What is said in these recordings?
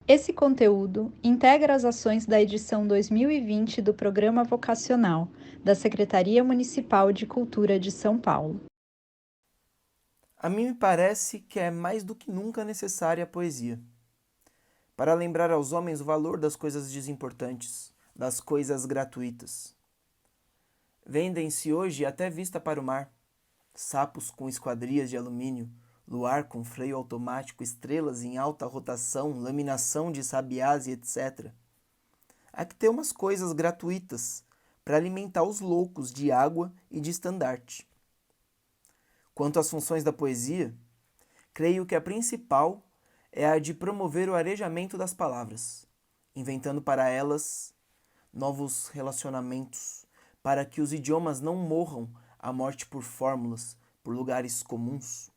Esse conteúdo integra as ações da edição 2020 do Programa Vocacional, da Secretaria Municipal de Cultura de São Paulo. A mim me parece que é mais do que nunca necessária a poesia, para lembrar aos homens o valor das coisas desimportantes, das coisas gratuitas. Vendem-se hoje até vista para o mar, sapos com esquadrias de alumínio, luar com freio automático, estrelas em alta rotação, laminação de sabiás e etc. Há que ter umas coisas gratuitas para alimentar os loucos de água e de estandarte. Quanto às funções da poesia, creio que a principal é a de promover o arejamento das palavras, inventando para elas novos relacionamentos, para que os idiomas não morram à morte por fórmulas, por lugares comuns.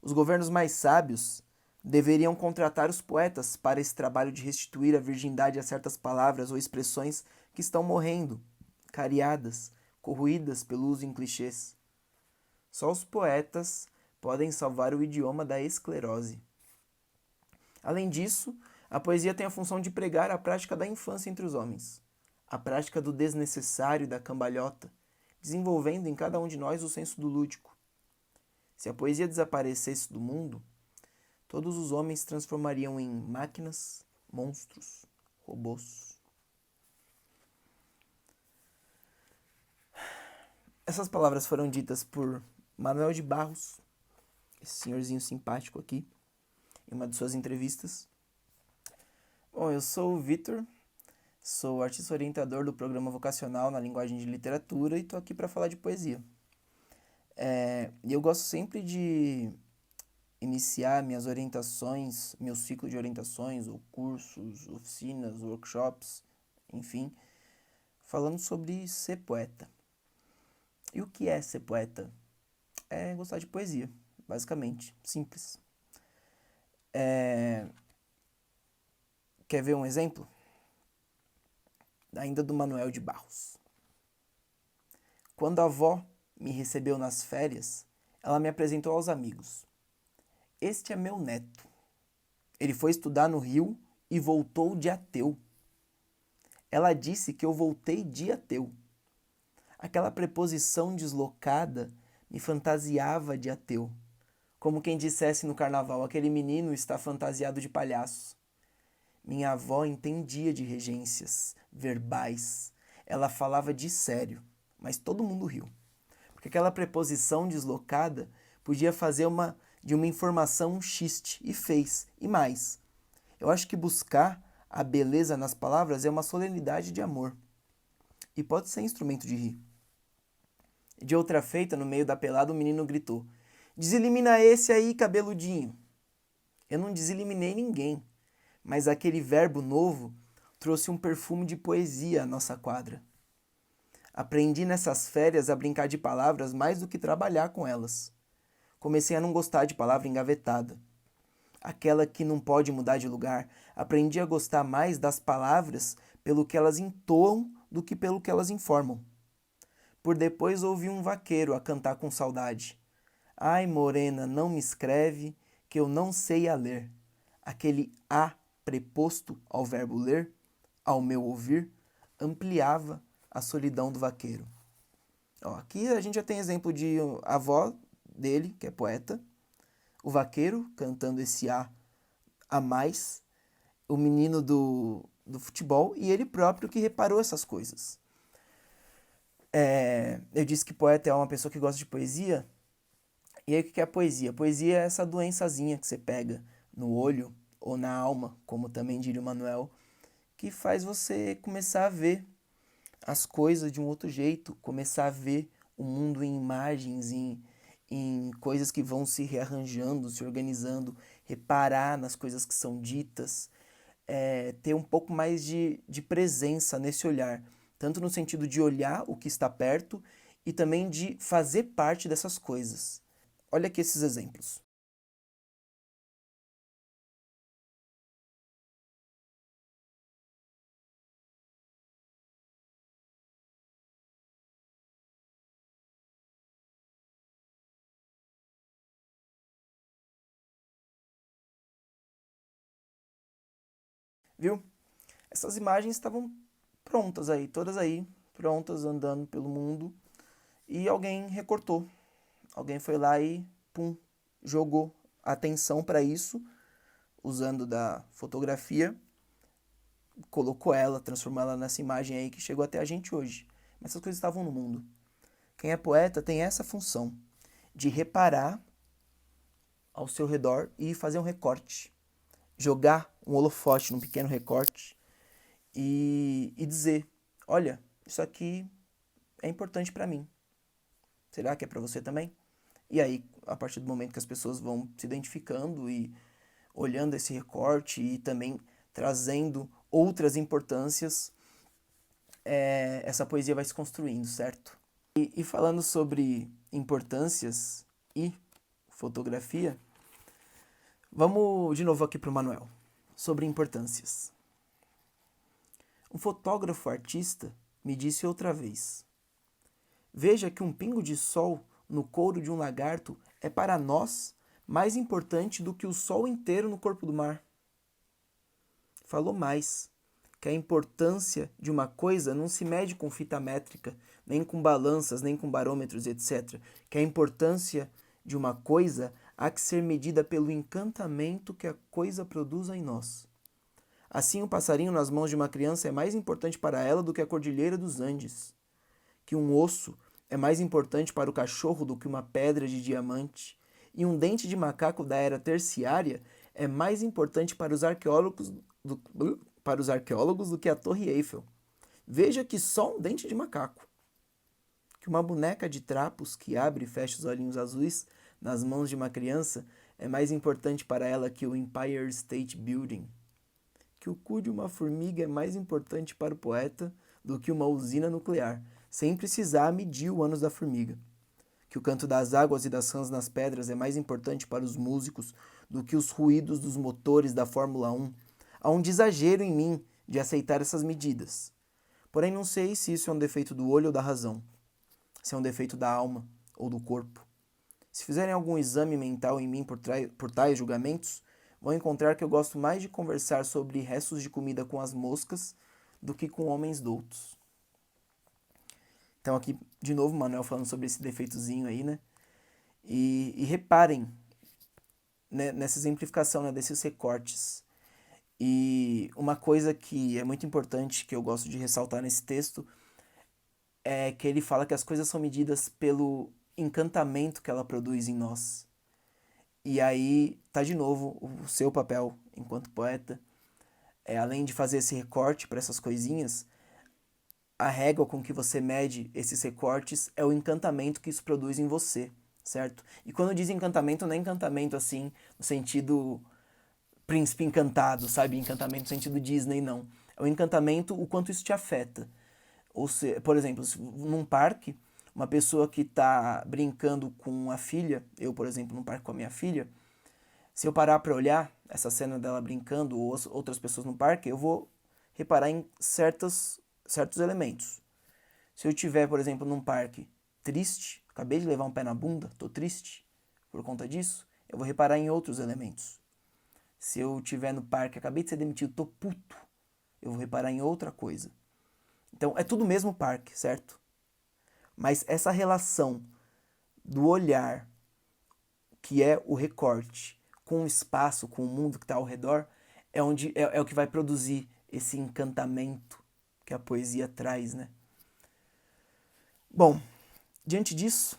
Os governos mais sábios deveriam contratar os poetas para esse trabalho de restituir a virgindade a certas palavras ou expressões que estão morrendo, cariadas, corroídas pelo uso em clichês. Só os poetas podem salvar o idioma da esclerose. Além disso, a poesia tem a função de pregar a prática da infância entre os homens, a prática do desnecessário e da cambalhota, desenvolvendo em cada um de nós o senso do lúdico. Se a poesia desaparecesse do mundo, todos os homens se transformariam em máquinas, monstros, robôs. Essas palavras foram ditas por Manuel de Barros, esse senhorzinho simpático aqui, em uma de suas entrevistas. Bom, eu sou o Vitor, sou artista orientador do programa vocacional na linguagem de literatura e estou aqui para falar de poesia. E eu gosto sempre de iniciar minhas orientações, meu ciclo de orientações, ou cursos, oficinas, workshops, enfim, falando sobre ser poeta. E o que é ser poeta? É gostar de poesia, basicamente, simples. Quer ver um exemplo? Ainda do Manuel de Barros. Quando a avó me recebeu nas férias, ela me apresentou aos amigos. Este é meu neto. Ele foi estudar no Rio e voltou de ateu. Ela disse que eu voltei de ateu. Aquela preposição deslocada me fantasiava de ateu. Como quem dissesse no carnaval, aquele menino está fantasiado de palhaço. Minha avó entendia de regências verbais. Ela falava de sério, mas todo mundo riu. Porque aquela preposição deslocada podia fazer de uma informação um xiste, e fez, e mais. Eu acho que buscar a beleza nas palavras é uma solenidade de amor. E pode ser instrumento de rir. De outra feita, no meio da pelada, o menino gritou: "Deselimina esse aí, cabeludinho." Eu não deseliminei ninguém, mas aquele verbo novo trouxe um perfume de poesia à nossa quadra. Aprendi nessas férias a brincar de palavras mais do que trabalhar com elas. Comecei a não gostar de palavra engavetada, aquela que não pode mudar de lugar. Aprendi a gostar mais das palavras pelo que elas entoam do que pelo que elas informam. Por depois ouvi um vaqueiro a cantar com saudade. Ai, morena, não me escreve, que eu não sei a ler. Aquele a preposto ao verbo ler, ao meu ouvir, ampliava a solidão do vaqueiro. Ó, aqui a gente já tem exemplo de a avó dele, que é poeta, o vaqueiro cantando esse a mais, o menino do futebol e ele próprio que reparou essas coisas. Eu disse que poeta é uma pessoa que gosta de poesia. E aí o que é a poesia? Poesia é essa doençazinha que você pega no olho ou na alma, como também diria o Manuel, que faz você começar a ver as coisas de um outro jeito, começar a ver o mundo em imagens, em coisas que vão se rearranjando, se organizando, reparar nas coisas que são ditas, ter um pouco mais de presença nesse olhar, tanto no sentido de olhar o que está perto e também de fazer parte dessas coisas. Olha aqui esses exemplos. viu? Essas imagens estavam prontas aí, todas aí, prontas, andando pelo mundo, e alguém recortou. Alguém foi lá e, pum, jogou atenção para isso, usando da fotografia, colocou ela, transformou ela nessa imagem aí que chegou até a gente hoje. Mas essas coisas estavam no mundo. Quem é poeta tem essa função de reparar ao seu redor e fazer um recorte. Jogar um holofote num pequeno recorte e dizer, olha, isso aqui é importante para mim. Será que é para você também? E aí, a partir do momento que as pessoas vão se identificando e olhando esse recorte e também trazendo outras importâncias, essa poesia vai se construindo, certo? E falando sobre importâncias e fotografia, vamos de novo aqui para o Manuel, sobre importâncias. Um fotógrafo artista me disse outra vez: veja que um pingo de sol no couro de um lagarto é para nós mais importante do que o sol inteiro no corpo do mar. Falou mais, que a importância de uma coisa não se mede com fita métrica, nem com balanças, nem com barômetros, etc. Que a importância de uma coisa há que ser medida pelo encantamento que a coisa produz em nós. Assim, o passarinho nas mãos de uma criança é mais importante para ela do que a cordilheira dos Andes. Que um osso é mais importante para o cachorro do que uma pedra de diamante. E um dente de macaco da era terciária é mais importante para os arqueólogos do que a Torre Eiffel. Veja que só um dente de macaco. Que uma boneca de trapos que abre e fecha os olhinhos azuis nas mãos de uma criança é mais importante para ela que o Empire State Building. Que o cu de uma formiga é mais importante para o poeta do que uma usina nuclear, sem precisar medir o ânus da formiga. Que o canto das águas e das rãs nas pedras é mais importante para os músicos do que os ruídos dos motores da Fórmula 1. Há um exagero em mim de aceitar essas medidas. Porém, não sei se isso é um defeito do olho ou da razão, se é um defeito da alma ou do corpo. Se fizerem algum exame mental em mim por tais julgamentos, vão encontrar que eu gosto mais de conversar sobre restos de comida com as moscas do que com homens doutos. Então aqui, de novo, o Manuel falando sobre esse defeitozinho aí, né? E reparem, né, nessa exemplificação, né, desses recortes. E uma coisa que é muito importante, que eu gosto de ressaltar nesse texto, é que ele fala que as coisas são medidas pelo encantamento que ela produz em nós. E aí tá de novo o seu papel enquanto poeta, além de fazer esse recorte para essas coisinhas, a régua com que você mede esses recortes é o encantamento que isso produz em você, certo? E quando diz encantamento, não é encantamento assim, no sentido príncipe encantado, sabe? Encantamento no sentido Disney, não. É o encantamento, o quanto isso te afeta. Ou seja, por exemplo, num parque, uma pessoa que está brincando com a filha, eu, por exemplo, num parque com a minha filha, se eu parar para olhar essa cena dela brincando ou outras pessoas no parque, eu vou reparar em certos elementos. Se eu estiver, por exemplo, num parque triste, acabei de levar um pé na bunda, tô triste por conta disso, eu vou reparar em outros elementos. Se eu estiver no parque, acabei de ser demitido, tô puto, eu vou reparar em outra coisa. Então, é tudo o mesmo parque, certo? Mas essa relação do olhar, que é o recorte, com o espaço, com o mundo que está ao redor, é o que vai produzir esse encantamento que a poesia traz, né? Bom, diante disso,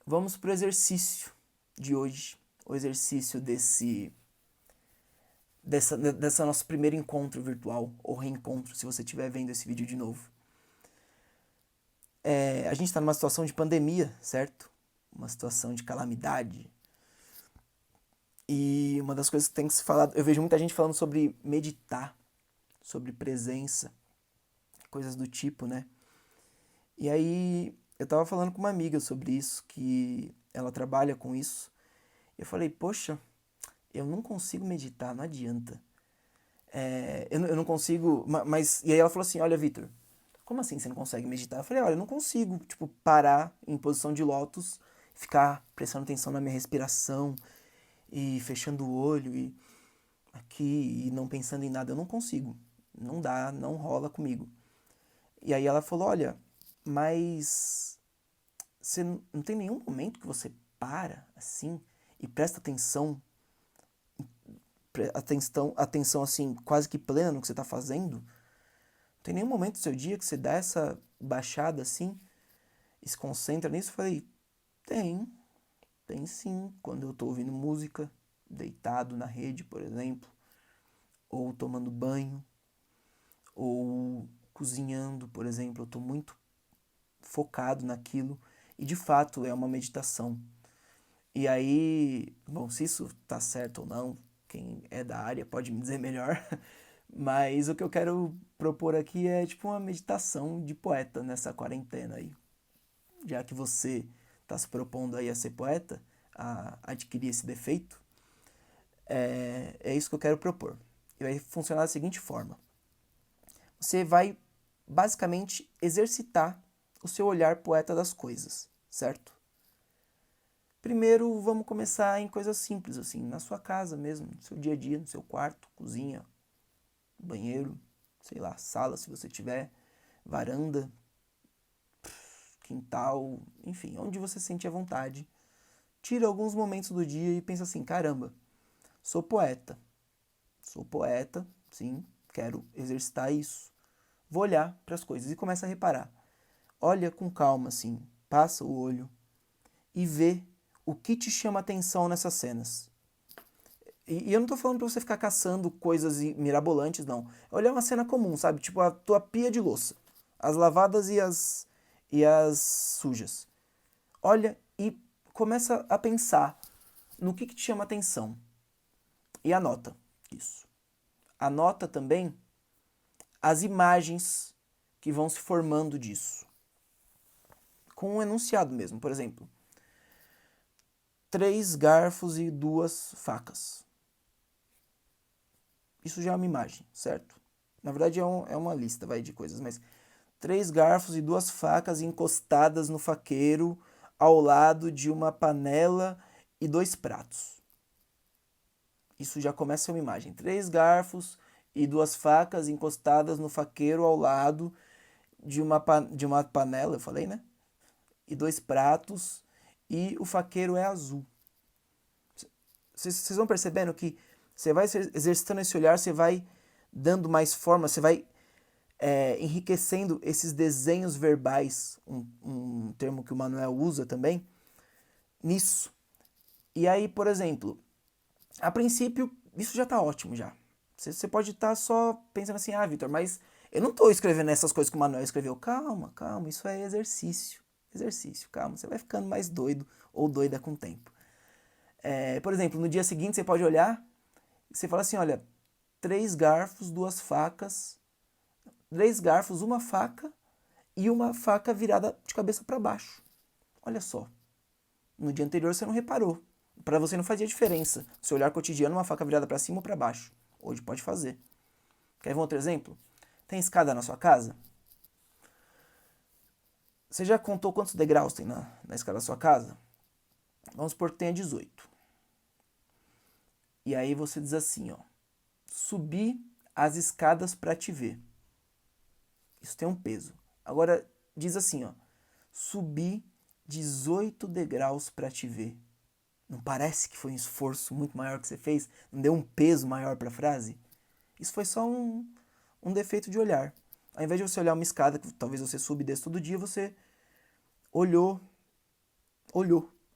vamos para o exercício de hoje, o exercício dessa nosso primeiro encontro virtual, ou reencontro, se você estiver vendo esse vídeo de novo. A gente está numa situação de pandemia, certo? Uma situação de calamidade. E uma das coisas que tem que se falar, eu vejo muita gente falando sobre meditar, sobre presença, coisas do tipo, né? E aí eu tava falando com uma amiga sobre isso, que ela trabalha com isso. Eu falei, poxa, eu não consigo meditar, não adianta. Eu não consigo, mas... E aí ela falou assim, olha, Vitor, como assim você não consegue meditar? Eu falei, olha, eu não consigo, tipo, parar em posição de lótus, ficar prestando atenção na minha respiração e fechando o olho e aqui e não pensando em nada, eu não consigo. Não dá, não rola comigo. E aí ela falou, olha, mas você não tem nenhum momento que você para assim e presta atenção, atenção assim, quase que plena no que você está fazendo? Não tem nenhum momento do seu dia que você dá essa baixada assim e se concentra nisso? Eu falei, tem sim. Quando eu estou ouvindo música, deitado na rede, por exemplo, ou tomando banho, ou cozinhando, por exemplo, eu estou muito focado naquilo e de fato é uma meditação. E aí, bom, se isso tá certo ou não, quem é da área pode me dizer melhor, mas o que eu quero propor aqui é tipo uma meditação de poeta nessa quarentena aí. Já que você está se propondo aí a ser poeta, a adquirir esse defeito, é isso que eu quero propor. E vai funcionar da seguinte forma. Você vai basicamente exercitar o seu olhar poeta das coisas, certo? Primeiro, vamos começar em coisas simples, assim, na sua casa mesmo, no seu dia a dia, no seu quarto, cozinha, banheiro, sei lá, sala se você tiver, varanda, quintal, enfim, onde você sente a vontade. Tira alguns momentos do dia e pensa assim, caramba, sou poeta, sim, quero exercitar isso. Vou olhar para as coisas e começa a reparar. Olha com calma, assim, passa o olho e vê o que te chama atenção nessas cenas. E eu não tô falando pra você ficar caçando coisas mirabolantes, não. É olhar uma cena comum, sabe? Tipo a tua pia de louça. As lavadas e as sujas. Olha e começa a pensar no que te chama atenção. E anota isso. Anota também as imagens que vão se formando disso. Com um enunciado mesmo, por exemplo. 3 garfos e 2 facas. Isso já é uma imagem, certo? Na verdade é uma lista, vai, de coisas, mas 3 garfos e 2 facas encostadas no faqueiro ao lado de uma panela e 2 pratos. Isso já começa uma imagem. 3 garfos e 2 facas encostadas no faqueiro ao lado de uma panela, eu falei, né? E 2 pratos e o faqueiro é azul. Vocês vão percebendo que você vai exercitando esse olhar, você vai dando mais forma, você vai enriquecendo esses desenhos verbais, um termo que o Manuel usa também, nisso. E aí, por exemplo, a princípio, isso já está ótimo já. Você pode estar só pensando assim, Vitor, mas eu não estou escrevendo essas coisas que o Manuel escreveu. Calma, calma, isso é exercício. Exercício, calma, você vai ficando mais doido ou doida com o tempo. Por exemplo, no dia seguinte você pode olhar e você fala assim, olha, 3 garfos, 2 facas, 3 garfos, uma faca e uma faca virada de cabeça para baixo. Olha só, no dia anterior você não reparou. Para você não fazia diferença seu olhar cotidiano uma faca virada para cima ou para baixo. Hoje pode fazer. Quer ver um outro exemplo? Tem escada na sua casa? Você já contou quantos degraus tem na escada da sua casa? Vamos supor que tenha 18. E aí você diz assim, ó, subir as escadas para te ver. Isso tem um peso. Agora diz assim, ó, subir 18 degraus para te ver. Não parece que foi um esforço muito maior que você fez? Não deu um peso maior para a frase? Isso foi só um defeito de olhar. Ao invés de você olhar uma escada, que talvez você suba e desça todo dia, você olhou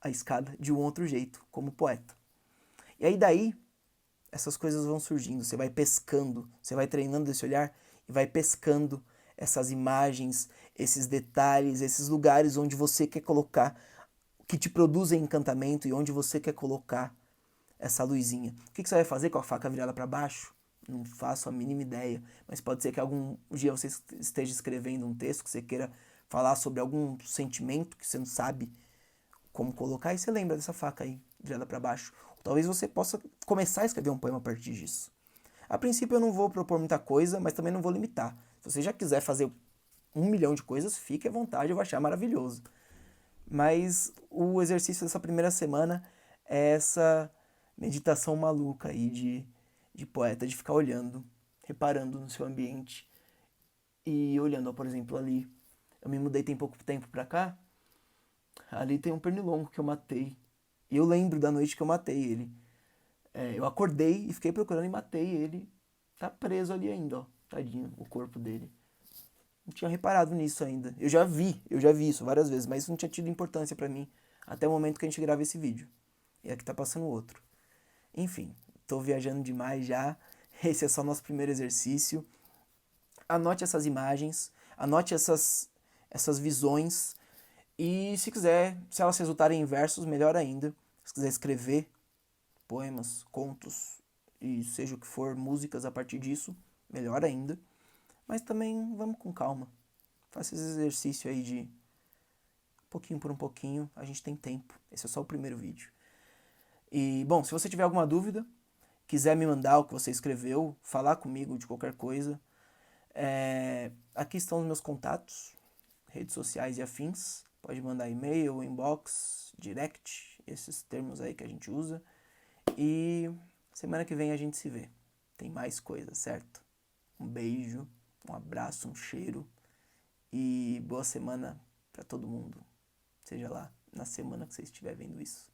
a escada de um outro jeito, como poeta. E aí daí, essas coisas vão surgindo, você vai pescando, você vai treinando esse olhar e vai pescando essas imagens, esses detalhes, esses lugares onde você quer colocar, que te produzem encantamento e onde você quer colocar essa luzinha. O que você vai fazer com a faca virada para baixo? Não faço a mínima ideia, mas pode ser que algum dia você esteja escrevendo um texto que você queira falar sobre algum sentimento que você não sabe como colocar e você lembra dessa faca aí, virada para baixo. Talvez você possa começar a escrever um poema a partir disso. A princípio eu não vou propor muita coisa, mas também não vou limitar. Se você já quiser fazer 1 milhão de coisas, fique à vontade, eu vou achar maravilhoso. Mas o exercício dessa primeira semana é essa meditação maluca aí de de poeta, de ficar olhando, reparando no seu ambiente e olhando, ó, por exemplo, ali. Eu me mudei tem pouco tempo pra cá. Ali tem um pernilongo que eu matei. E eu lembro da noite que eu matei ele. Eu acordei e fiquei procurando e matei ele. Tá preso ali ainda, ó. Tadinho, o corpo dele. Não tinha reparado nisso ainda. Eu já vi isso várias vezes, mas isso não tinha tido importância pra mim até o momento que a gente grava esse vídeo. E aqui tá passando outro. Enfim, tô viajando demais já. Esse é só nosso primeiro exercício. Anote essas imagens, anote essas visões. E se quiser, se elas resultarem em versos, melhor ainda. Se quiser escrever poemas, contos e seja o que for, músicas a partir disso, melhor ainda. Mas também vamos com calma. Faça esse exercício aí de pouquinho por um pouquinho, a gente tem tempo. Esse é só o primeiro vídeo. E, bom, se você tiver alguma dúvida, quiser me mandar o que você escreveu, falar comigo de qualquer coisa, aqui estão os meus contatos, redes sociais e afins. Pode mandar e-mail, inbox, direct, esses termos aí que a gente usa. E semana que vem a gente se vê. Tem mais coisa, certo? Um beijo, um abraço, um cheiro e boa semana para todo mundo. Seja lá na semana que você estiver vendo isso.